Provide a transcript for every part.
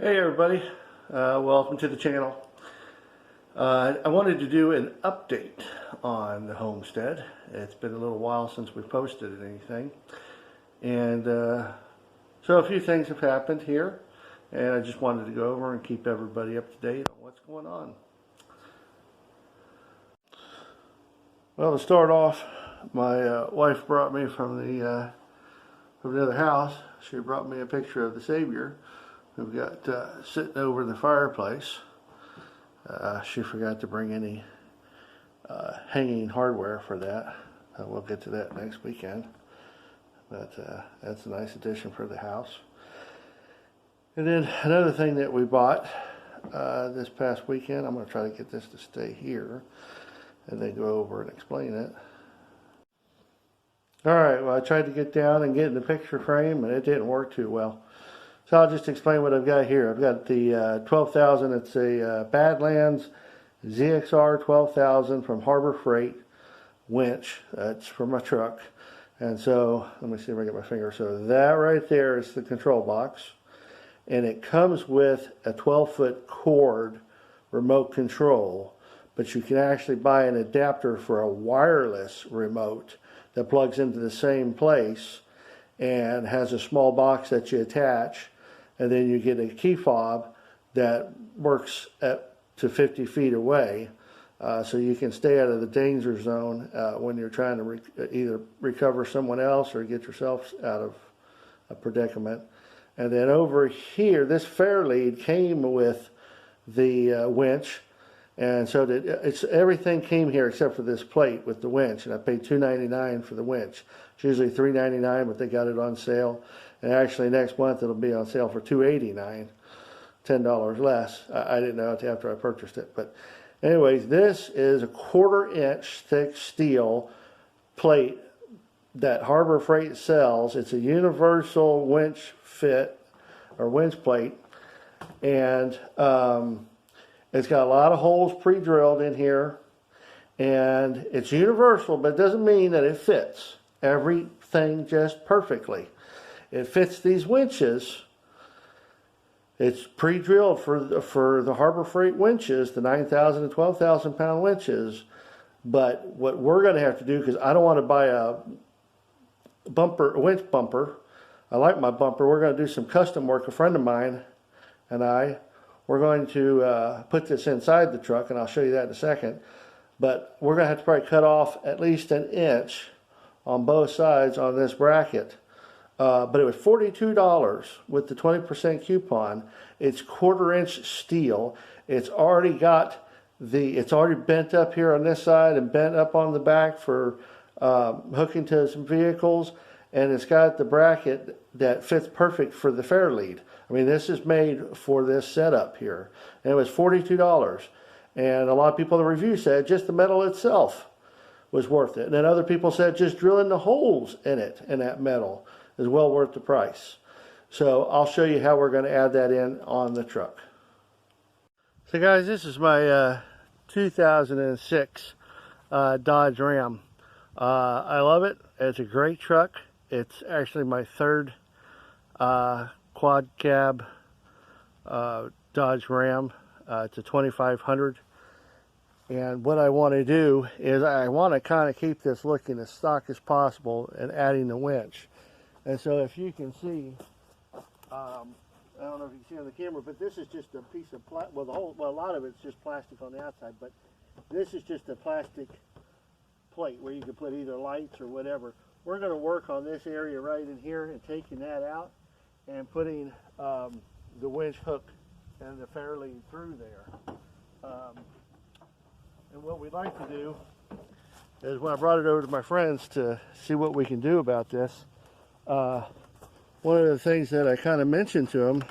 Hey everybody, welcome to the channel. I wanted to do an update on the homestead. It's been a little while since we posted anything, and so a few things have happened here, and I just wanted to go over and keep everybody up to date on what's going on. Well, to start off, my wife brought me from the other house. She brought me a picture of the Savior we've got sitting over the fireplace. She forgot to bring any hanging hardware for that. We'll get to that next weekend. But that's a nice addition for the house. And then another thing that we bought this past weekend, I'm going to try to get this to stay here and then go over and explain it. Alright, well I tried to get down and get in the picture frame and it didn't work too well. So I'll just explain what I've got here. I've got the 12,000, it's a Badlands ZXR 12,000 from Harbor Freight winch. That's for my truck. And so, let me see if I get my finger. So that right there is the control box. And it comes with a 12-foot cord remote control. But you can actually buy an adapter for a wireless remote that plugs into the same place and has a small box that you attach. And then you get a key fob that works to 50 feet away, so you can stay out of the danger zone when you're trying to either recover someone else or get yourself out of a predicament. And then over here, this fair lead came with the winch, and so everything came here except for this plate with the winch, and I paid $2.99 for the winch. It's usually $3.99, but they got it on sale. And actually next month it'll be on sale for $2.89, $10 less. I didn't know it after I purchased it. But anyways, this is a 1/4 inch thick steel plate that Harbor Freight sells. It's a universal winch fit or winch plate. And it's got a lot of holes pre-drilled in here. And it's universal, but it doesn't mean that it fits everything just perfectly. It fits these winches. It's pre-drilled for the Harbor Freight winches, the 9,000 and 12,000 pound winches. But what we're going to have to do, because I don't want to buy a winch bumper. I like my bumper. We're going to do some custom work. A friend of mine and we're going to put this inside the truck, and I'll show you that in a second. But we're going to have to probably cut off at least an inch on both sides on this bracket. But it was $42 with the 20% coupon. It's 1/4 inch steel. It's already bent up here on this side and bent up on the back for hooking to some vehicles. And it's got the bracket that fits perfect for the fair lead. I mean, this is made for this setup here. And it was $42. And a lot of people in the review said just the metal itself was worth it. And then other people said just drilling the holes in it, in that metal, is well worth the price. So I'll show you how we're going to add that in on the truck. So guys, this is my 2006 Dodge Ram. I love it. It's a great truck. It's actually my third quad cab Dodge Ram. It's a 2500. And what I want to do is I want to kind of keep this looking as stock as possible and adding the winch. And so if you can see, I don't know if you can see on the camera, but this is just a piece of plastic. Well, a lot of it's just plastic on the outside, but this is just a plastic plate where you can put either lights or whatever. We're going to work on this area right in here and taking that out and putting the winch hook and the fair lead through there. And what we'd like to do is, when I brought it over to my friends to see what we can do about this, one of the things that I kind of mentioned to them,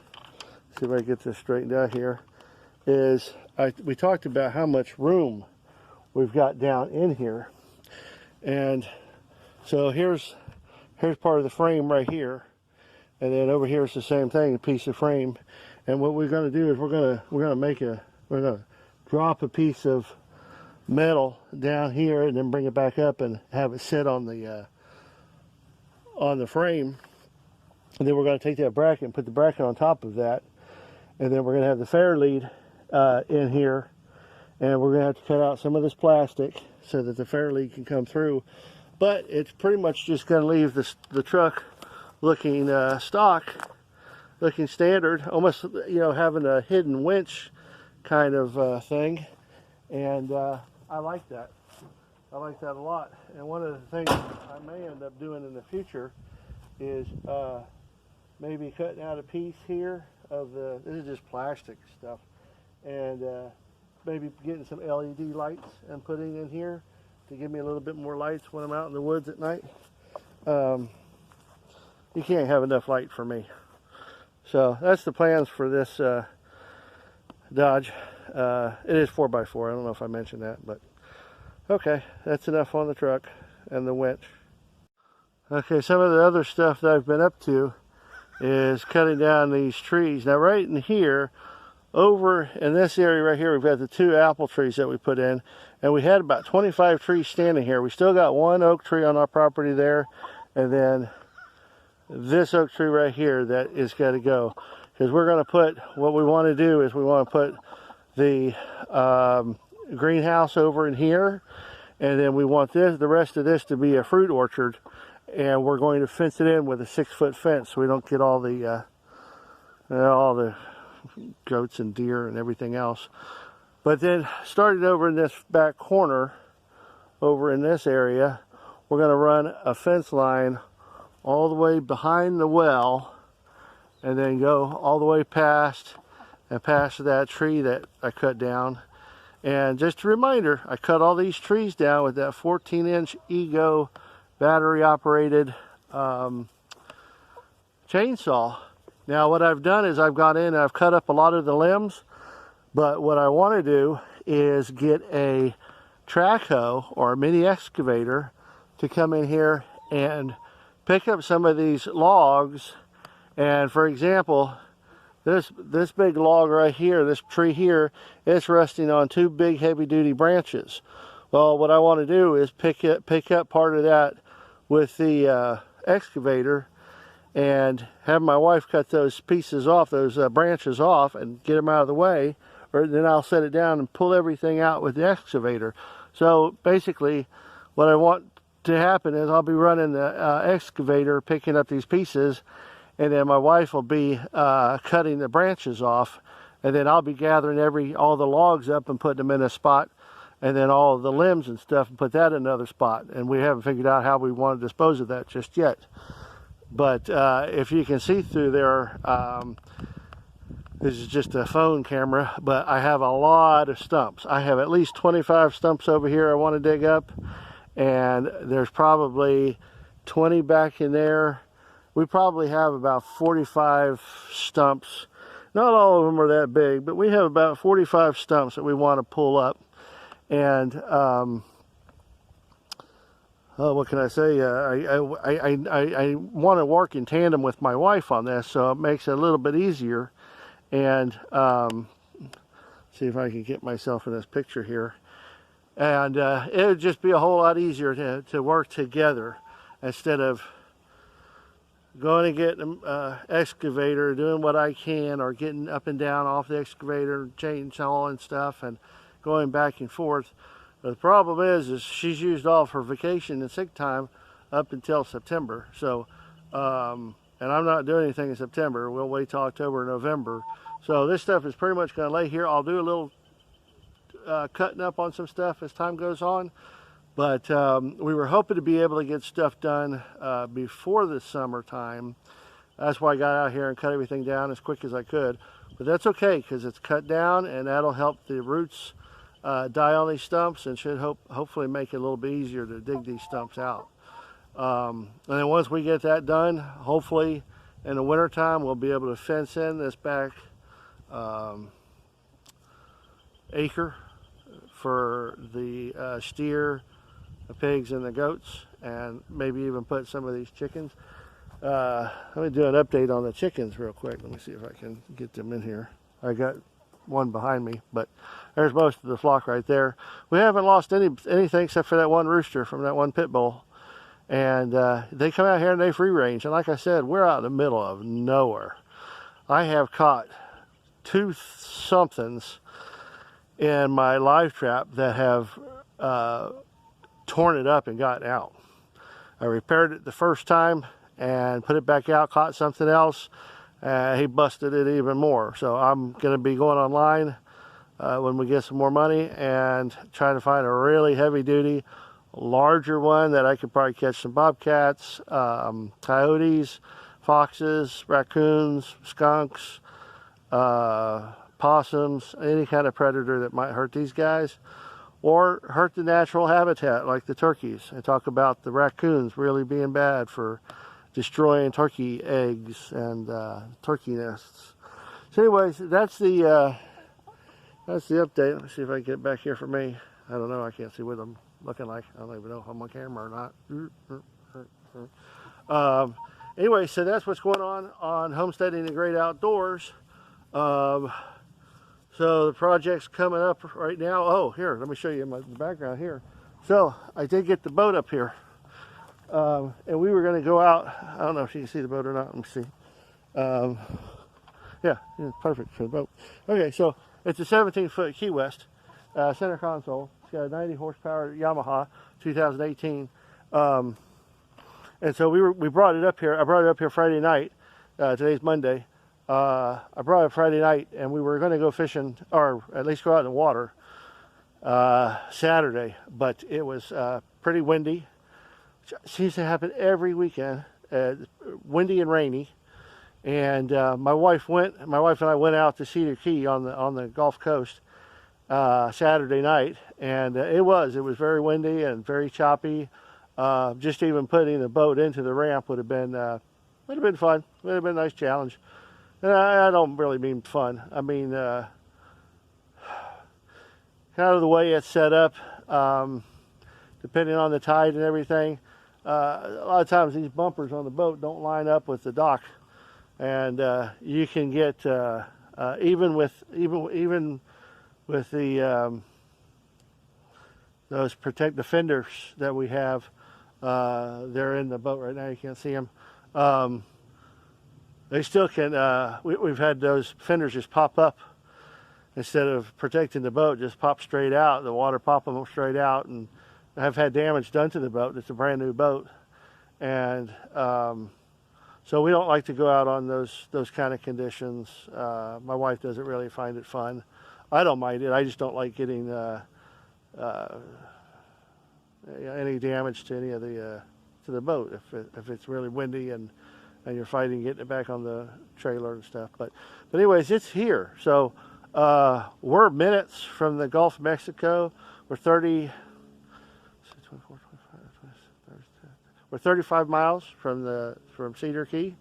see if I get this straightened out here, is we talked about how much room we've got down in here. And so here's part of the frame right here, and then over here is the same thing, a piece of frame. And what we're going to do is we're going to drop a piece of metal down here and then bring it back up and have it sit on the frame. And then we're going to take that bracket and put the bracket on top of that. And then we're going to have the fair lead in here, and we're going to have to cut out some of this plastic so that the fair lead can come through. But it's pretty much just going to leave the truck looking stock, looking standard, almost, you know, having a hidden winch kind of thing. And I like that. I like that a lot. And one of the things I may end up doing in the future is maybe cutting out a piece here of this is just plastic stuff, and maybe getting some LED lights and putting in here to give me a little bit more lights when I'm out in the woods at night. You can't have enough light for me. So that's the plans for this Dodge. It is 4x4. I don't know if I mentioned that, but okay, that's enough on the truck and the winch. Okay, some of the other stuff that I've been up to is cutting down these trees. Now right in here, over in this area right here, we've got the 2 apple trees that we put in, and we had about 25 trees standing here. We still got 1 oak tree on our property there, and then this oak tree right here that is got to go, because we're going to put, what we want to do is we want to put the greenhouse over in here, and then we want the rest of this to be a fruit orchard, and we're going to fence it in with a 6-foot fence so we don't get all the goats and deer and everything else. But then started over in this back corner, over in this area, we're going to run a fence line all the way behind the well, and then go all the way past that tree that I cut down. And just a reminder, I cut all these trees down with that 14-inch Ego battery operated chainsaw. Now what I've done is I've gone in and I've cut up a lot of the limbs, but what I want to do is get a track hoe or a mini excavator to come in here and pick up some of these logs. And for example, this big log right here, this tree here, it's resting on 2 big heavy-duty branches. Well, what I want to do is pick up part of that with the excavator and have my wife cut those pieces off, those branches off, and get them out of the way, or then I'll set it down and pull everything out with the excavator. So basically what I want to happen is I'll be running the excavator, picking up these pieces, and then my wife will be cutting the branches off, and then I'll be gathering all the logs up and putting them in a spot, and then all of the limbs and stuff and put that in another spot. And we haven't figured out how we want to dispose of that just yet. But if you can see through there, this is just a phone camera, but I have a lot of stumps. I have at least 25 stumps over here I want to dig up, and there's probably 20 back in there. We probably have about 45 stumps. Not all of them are that big, but we have about 45 stumps that we want to pull up. And what can I say? I want to work in tandem with my wife on this, so it makes it a little bit easier. And see if I can get myself in this picture here. And it would just be a whole lot easier to work together instead of going and getting an excavator, doing what I can, or getting up and down off the excavator, chainsaw and stuff, and going back and forth. But the problem is she's used all of her vacation and sick time up until September. So, and I'm not doing anything in September. We'll wait till October, November. So this stuff is pretty much going to lay here. I'll do a little cutting up on some stuff as time goes on. But we were hoping to be able to get stuff done before the summertime. That's why I got out here and cut everything down as quick as I could. But that's okay, because it's cut down, and that'll help the roots die on these stumps, and should hopefully make it a little bit easier to dig these stumps out. And then once we get that done, hopefully in the wintertime we'll be able to fence in this back acre for the steer, the pigs, and the goats, and maybe even put some of these chickens. Let me do an update on the chickens real quick. Let me see if I can get them in here. I got one behind me, but there's most of the flock right there. We haven't lost anything except for that one rooster from that one pit bull. And they come out here and they free range. And like I said, we're out in the middle of nowhere. I have caught two somethings in my live trap that have torn it up and gotten out. I repaired it the first time and put it back out, caught something else. He busted it even more. So I'm going to be going online when we get some more money and trying to find a really heavy duty, larger one that I could probably catch some bobcats, coyotes, foxes, raccoons, skunks, possums, any kind of predator that might hurt these guys or hurt the natural habitat like the turkeys. I talk about the raccoons really being bad for destroying turkey eggs and turkey nests. So anyways, that's the update. Let me see if I can get back here for me. I don't know, I can't see what I'm looking like. I don't even know if I'm on camera or not. Anyway, so that's what's going on Homesteading the Great Outdoors. So the project's coming up right now. Oh, here, let me show you the background here. So I did get the boat up here. And we were going to go out. I don't know if you can see the boat or not. Let me see. Yeah, it's perfect for the boat. Okay, so it's a 17-foot Key West center console. It's got a 90 horsepower Yamaha 2018. And so we brought it up here. I brought it up here Friday night. Today's Monday. I brought it Friday night, and we were going to go fishing, or at least go out in the water Saturday. But it was pretty windy. Seems to happen every weekend. Windy and rainy. And my wife and I went out to Cedar Key on the Gulf Coast Saturday night, and it was very windy and very choppy. Just even putting the boat into the ramp would have been fun. Would have been a nice challenge. And I don't really mean fun. I mean kind of the way it's set up, depending on the tide and everything. A lot of times these bumpers on the boat don't line up with the dock, and you can get even with the those protect the fenders that we have. They're in the boat right now. You can't see them. They still can. We've had those fenders just pop up instead of protecting the boat. Just pop straight out. The water pop them straight out, and I've had damage done to the boat. It's a brand new boat, and so we don't like to go out on those kind of conditions. My wife doesn't really find it fun. I don't mind it. I just don't like getting any damage to any of the boat if it's really windy and you're fighting getting it back on the trailer and stuff. But anyways, it's here. So we're minutes from the Gulf of Mexico. We're 35 miles from Cedar Key,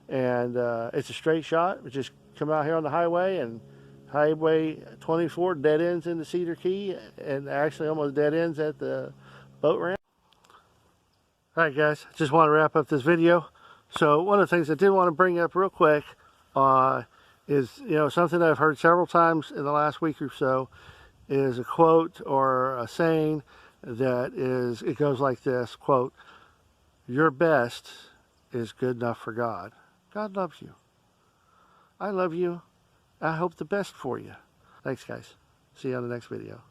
and it's a straight shot. We just come out here on the highway, and Highway 24 dead ends into Cedar Key, and actually almost dead ends at the boat ramp. All right, guys, just want to wrap up this video. So one of the things I did want to bring up real quick is, something that I've heard several times in the last week or so is a quote or a saying that it goes like this, quote, "Your best is good enough for God." God loves you. I love you. I hope the best for you. Thanks, guys. See you on the next video.